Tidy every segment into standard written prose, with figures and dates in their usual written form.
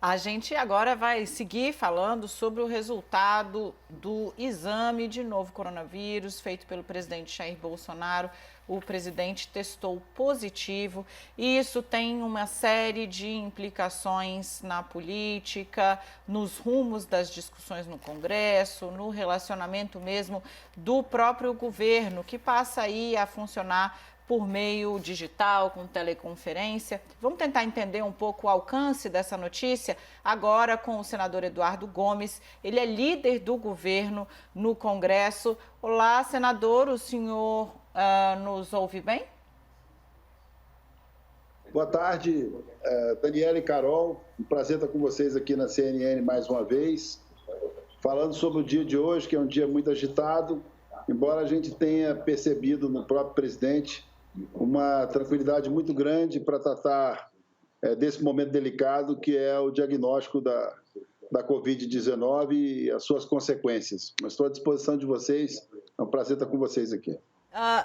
A gente agora vai seguir falando sobre o resultado do exame de novo coronavírus feito pelo presidente Jair Bolsonaro. O presidente testou positivo e isso tem uma série de implicações na política, nos rumos das discussões no Congresso, no relacionamento mesmo do próprio governo, que passa aí a funcionar por meio digital, com teleconferência. Vamos tentar entender um pouco o alcance dessa notícia agora com o senador Eduardo Gomes. Ele é líder do governo no Congresso. Olá, senador, o senhor nos ouve bem? Boa tarde, Daniela e Carol. Um prazer estar com vocês aqui na CNN mais uma vez, falando sobre o dia de hoje, que é um dia muito agitado, embora a gente tenha percebido no próprio presidente uma tranquilidade muito grande para tratar desse momento delicado, que é o diagnóstico da Covid-19 e as suas consequências. Mas estou à disposição de vocês, é um prazer estar com vocês aqui.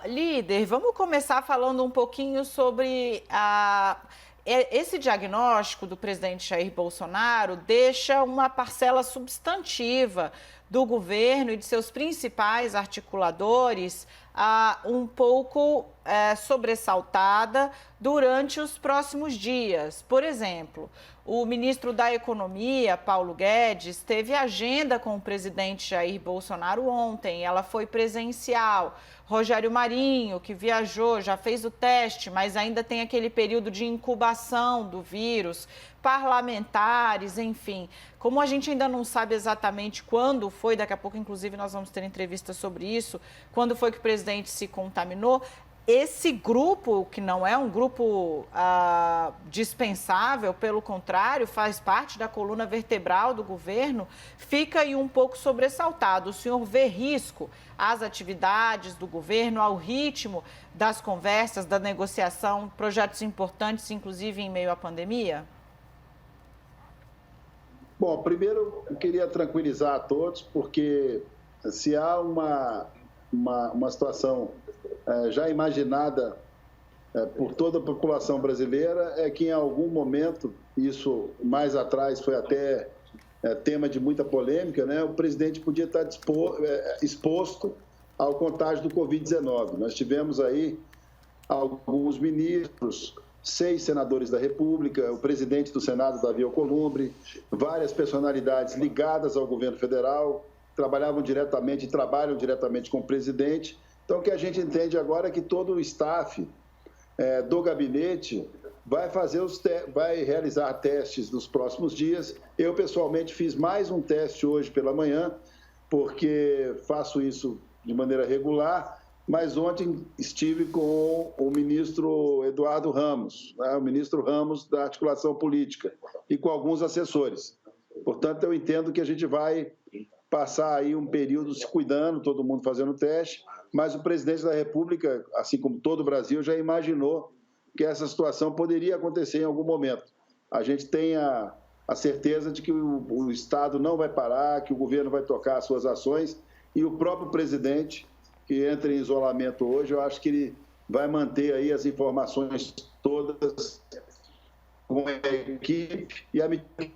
Líder, vamos começar falando um pouquinho sobre esse diagnóstico do presidente Jair Bolsonaro deixa uma parcela substantiva do governo e de seus principais articuladores um pouco sobressaltada durante os próximos dias. Por exemplo, o ministro da Economia, Paulo Guedes, teve agenda com o presidente Jair Bolsonaro ontem. Ela foi presencial. Rogério Marinho, que viajou, já fez o teste, mas ainda tem aquele período de incubação do vírus, parlamentares, enfim. Como a gente ainda não sabe exatamente quando foi, daqui a pouco, inclusive, nós vamos ter entrevista sobre isso, quando foi que o presidente se contaminou. Esse grupo, que não é um grupo dispensável, pelo contrário, faz parte da coluna vertebral do governo, fica aí um pouco sobressaltado. O senhor vê risco às atividades do governo, ao ritmo das conversas, da negociação, projetos importantes, inclusive em meio à pandemia? Bom, primeiro eu queria tranquilizar a todos, porque se há uma situação já imaginada por toda a população brasileira, é que em algum momento, isso mais atrás foi até tema de muita polêmica, né? O presidente podia estar exposto ao contágio do Covid-19. Nós tivemos aí alguns ministros, 6 senadores da República, o presidente do Senado, Davi Alcolumbre, várias personalidades ligadas ao governo federal, trabalhavam diretamente e trabalham diretamente com o presidente. Então, o que a gente entende agora é que todo o staff do gabinete vai realizar testes nos próximos dias. Eu, pessoalmente, fiz mais um teste hoje pela manhã, porque faço isso de maneira regular, mas ontem estive com o ministro Eduardo Ramos, né, o ministro Ramos da Articulação Política, e com alguns assessores. Portanto, eu entendo que a gente vai passar aí um período se cuidando, todo mundo fazendo teste, mas o presidente da República, assim como todo o Brasil, já imaginou que essa situação poderia acontecer em algum momento. A gente tem a certeza de que o Estado não vai parar, que o governo vai tocar as suas ações, e o próprio presidente, que entra em isolamento hoje, eu acho que ele vai manter aí as informações todas com a equipe e a medida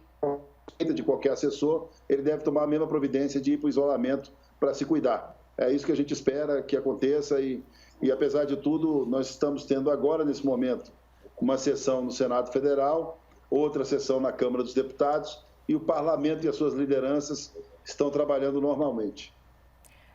de qualquer assessor, ele deve tomar a mesma providência de ir para o isolamento para se cuidar. É isso que a gente espera que aconteça e apesar de tudo, nós estamos tendo agora, nesse momento, uma sessão no Senado Federal, outra sessão na Câmara dos Deputados e o Parlamento e as suas lideranças estão trabalhando normalmente.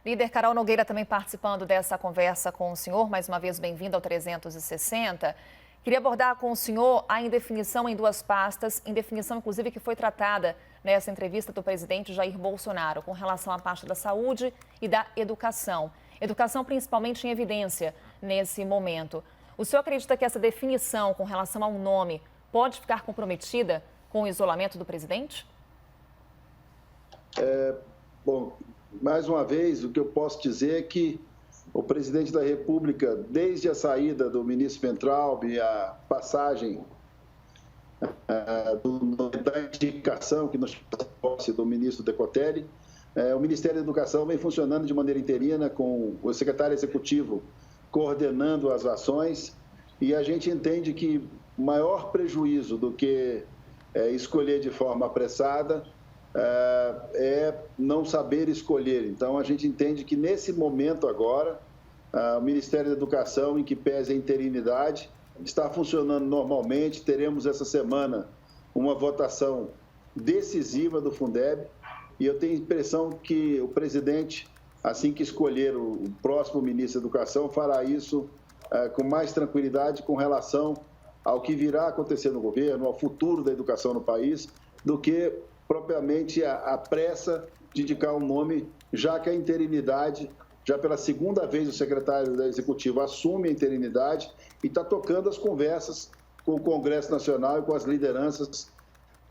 Líder Carol Nogueira também participando dessa conversa com o senhor, mais uma vez bem-vindo ao 360. Queria abordar com o senhor a indefinição em 2 pastas, indefinição inclusive que foi tratada nessa entrevista do presidente Jair Bolsonaro com relação à pasta da saúde e da educação. Educação principalmente em evidência nesse momento. O senhor acredita que essa definição com relação ao nome pode ficar comprometida com o isolamento do presidente? Bom, mais uma vez, o que eu posso dizer é que o presidente da República, desde a saída do ministro Weintraub e a passagem da indicação que nos posse do ministro Decotelli, o Ministério da Educação vem funcionando de maneira interina, com o secretário executivo coordenando as ações, e a gente entende que o maior prejuízo do que escolher de forma apressada é não saber escolher. Então, a gente entende que, nesse momento agora, o Ministério da Educação, em que pese a interinidade, está funcionando normalmente. Teremos essa semana uma votação decisiva do Fundeb e eu tenho a impressão que o presidente, assim que escolher o próximo ministro da Educação, fará isso com mais tranquilidade com relação ao que virá a acontecer no governo, ao futuro da educação no país, do que propriamente a pressa de indicar um nome, já que a interinidade, já pela segunda vez o secretário da Executivo assume a interinidade e está tocando as conversas com o Congresso Nacional e com as lideranças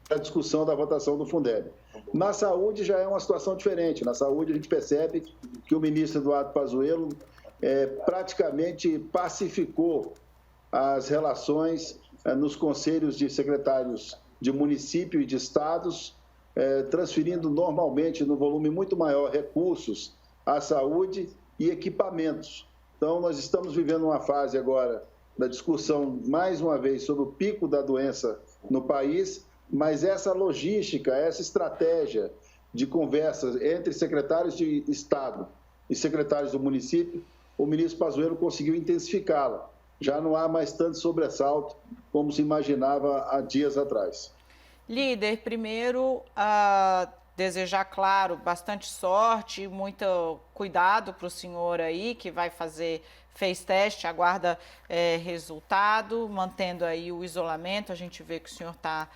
para a discussão da votação do Fundeb. Na saúde já é uma situação diferente. Na saúde a gente percebe que o ministro Eduardo Pazuello praticamente pacificou as relações nos conselhos de secretários de município e de estados, transferindo normalmente, no volume muito maior, recursos à saúde e equipamentos. Então, nós estamos vivendo uma fase agora da discussão, mais uma vez, sobre o pico da doença no país, mas essa logística, essa estratégia de conversas entre secretários de Estado e secretários do município, o ministro Pazuello conseguiu intensificá-la. Já não há mais tanto sobressalto como se imaginava há dias atrás. Líder, primeiro, desejar, claro, bastante sorte e muito cuidado para o senhor aí, que fez teste, aguarda resultado, mantendo aí o isolamento. A gente vê que o senhor está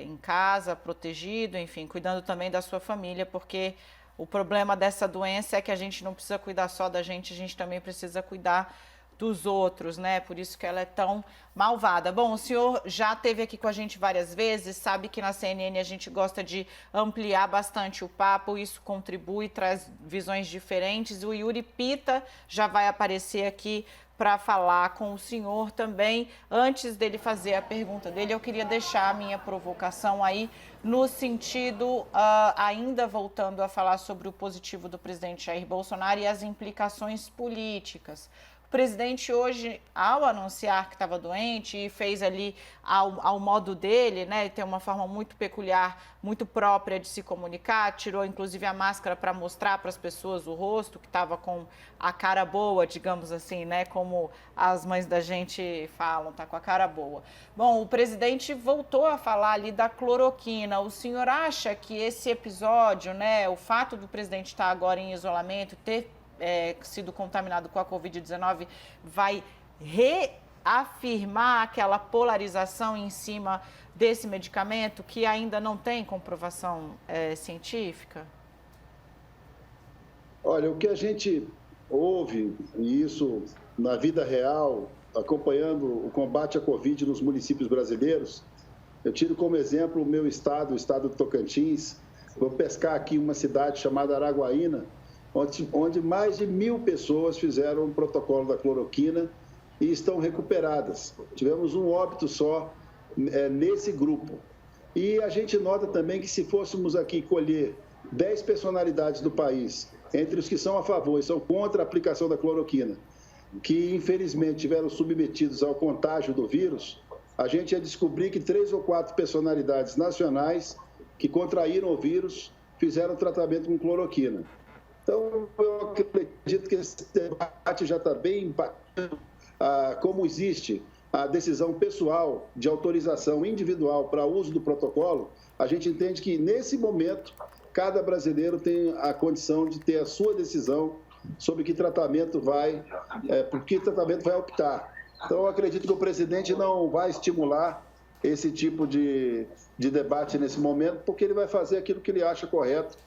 em casa, protegido, enfim, cuidando também da sua família, porque o problema dessa doença é que a gente não precisa cuidar só da gente, a gente também precisa cuidar dos outros, né? Por isso que ela é tão malvada. Bom, o senhor já esteve aqui com a gente várias vezes, sabe que na CNN a gente gosta de ampliar bastante o papo, isso contribui, traz visões diferentes. O Yuri Pita já vai aparecer aqui para falar com o senhor também. Antes dele fazer a pergunta dele, eu queria deixar a minha provocação aí no sentido, ainda voltando a falar sobre o positivo do presidente Jair Bolsonaro e as implicações políticas. O presidente hoje, ao anunciar que estava doente e fez ali ao modo dele, né, ele tem uma forma muito peculiar, muito própria de se comunicar, tirou inclusive a máscara para mostrar para as pessoas o rosto, que estava com a cara boa, digamos assim, né, como as mães da gente falam, tá com a cara boa. Bom, o presidente voltou a falar ali da cloroquina. O senhor acha que esse episódio, né, o fato do presidente estar agora em isolamento, ter sido contaminado com a Covid-19, vai reafirmar aquela polarização em cima desse medicamento que ainda não tem comprovação científica? Olha, o que a gente ouve, e isso na vida real, acompanhando o combate à Covid nos municípios brasileiros, eu tiro como exemplo o meu estado, o estado do Tocantins. Vou pescar aqui uma cidade chamada Araguaína, onde mais de 1.000 pessoas fizeram um protocolo da cloroquina e estão recuperadas. Tivemos um óbito só nesse grupo. E a gente nota também que, se fôssemos aqui colher 10 personalidades do país, entre os que são a favor e são contra a aplicação da cloroquina, que infelizmente tiveram submetidos ao contágio do vírus, a gente ia descobrir que 3 ou 4 personalidades nacionais que contraíram o vírus fizeram tratamento com cloroquina. Então, eu acredito que esse debate já está bem impactando, como existe a decisão pessoal de autorização individual para uso do protocolo. A gente entende que, nesse momento, cada brasileiro tem a condição de ter a sua decisão sobre que tratamento por que tratamento vai optar. Então, eu acredito que o presidente não vai estimular esse tipo de debate nesse momento, porque ele vai fazer aquilo que ele acha correto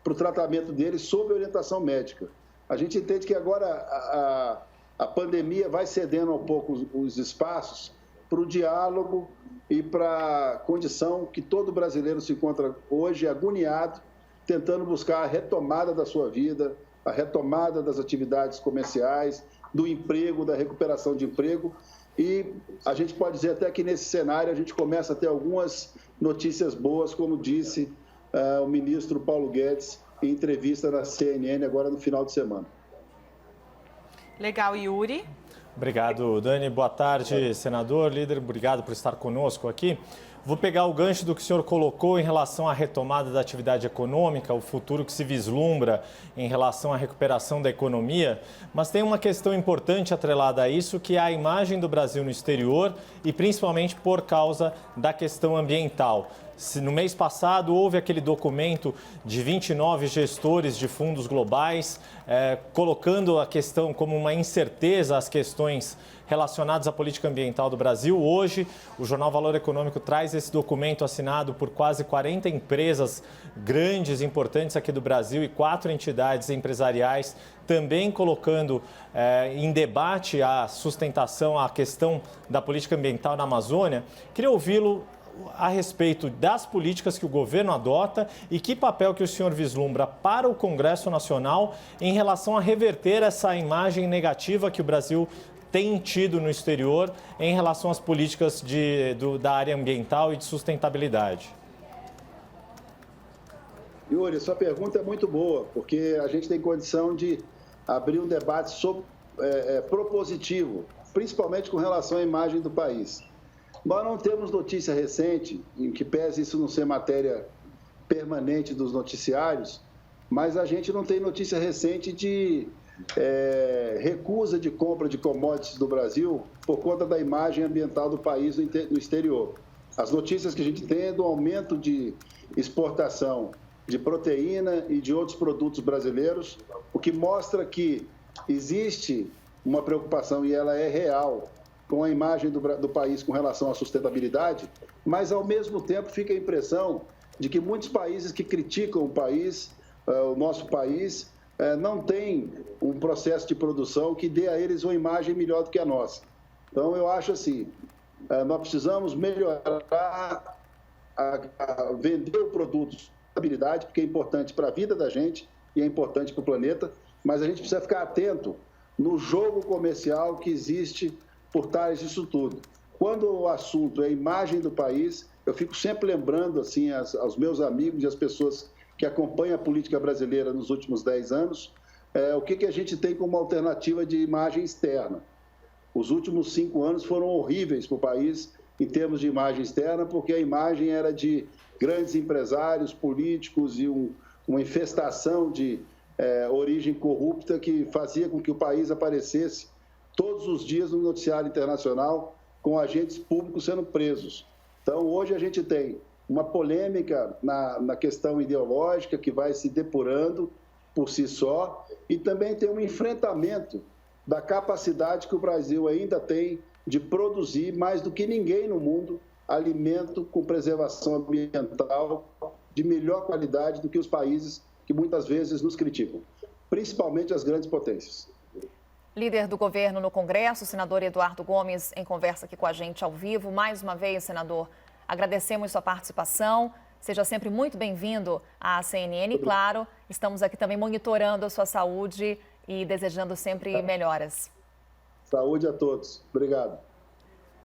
para o tratamento dele sob orientação médica. A gente entende que agora a pandemia vai cedendo um pouco os espaços para o diálogo e para a condição que todo brasileiro se encontra hoje agoniado, tentando buscar a retomada da sua vida, a retomada das atividades comerciais, do emprego, da recuperação de emprego. E a gente pode dizer até que nesse cenário a gente começa a ter algumas notícias boas, como disse o ministro Paulo Guedes em entrevista na CNN agora no final de semana. Legal, Yuri. Obrigado, Dani. Boa tarde, senador, líder. Obrigado por estar conosco aqui. Vou pegar o gancho do que o senhor colocou em relação à retomada da atividade econômica, o futuro que se vislumbra em relação à recuperação da economia, mas tem uma questão importante atrelada a isso, que é a imagem do Brasil no exterior e principalmente por causa da questão ambiental. No mês passado, houve aquele documento de 29 gestores de fundos globais, colocando a questão como uma incerteza, as questões relacionadas à política ambiental do Brasil. Hoje, o jornal Valor Econômico traz esse documento assinado por quase 40 empresas grandes, importantes aqui do Brasil e 4 entidades empresariais, também colocando em debate a sustentação, a questão da política ambiental na Amazônia. Queria ouvi-lo a respeito das políticas que o governo adota e que papel que o senhor vislumbra para o Congresso Nacional em relação a reverter essa imagem negativa que o Brasil tem tido no exterior em relação às políticas da área ambiental e de sustentabilidade. Yuri, sua pergunta é muito boa, porque a gente tem condição de abrir um debate propositivo, principalmente com relação à imagem do país. Nós não temos notícia recente, em que pese isso não ser matéria permanente dos noticiários, mas a gente não tem notícia recente de recusa de compra de commodities do Brasil por conta da imagem ambiental do país no exterior. As notícias que a gente tem é do aumento de exportação de proteína e de outros produtos brasileiros, o que mostra que existe uma preocupação, e ela é real, com a imagem do país com relação à sustentabilidade, mas, ao mesmo tempo, fica a impressão de que muitos países que criticam o nosso país, não têm um processo de produção que dê a eles uma imagem melhor do que a nossa. Então, eu acho assim, nós precisamos melhorar, vender o produto de sustentabilidade, porque é importante para a vida da gente e é importante para o planeta, mas a gente precisa ficar atento no jogo comercial que existe por trás disso tudo. Quando o assunto é a imagem do país, eu fico sempre lembrando assim, aos meus amigos e às pessoas que acompanham a política brasileira nos últimos 10 anos, o que a gente tem como alternativa de imagem externa. Os últimos 5 anos foram horríveis para o país em termos de imagem externa, porque a imagem era de grandes empresários, políticos e uma infestação de origem corrupta que fazia com que o país aparecesse todos os dias no noticiário internacional com agentes públicos sendo presos. Então, hoje a gente tem uma polêmica na questão ideológica que vai se depurando por si só e também tem um enfrentamento da capacidade que o Brasil ainda tem de produzir, mais do que ninguém no mundo, alimento com preservação ambiental de melhor qualidade do que os países que muitas vezes nos criticam, principalmente as grandes potências. Líder do governo no Congresso, senador Eduardo Gomes, em conversa aqui com a gente ao vivo. Mais uma vez, senador, agradecemos sua participação. Seja sempre muito bem-vindo à CNN. E, claro, estamos aqui também monitorando a sua saúde e desejando sempre melhoras. Saúde a todos. Obrigado.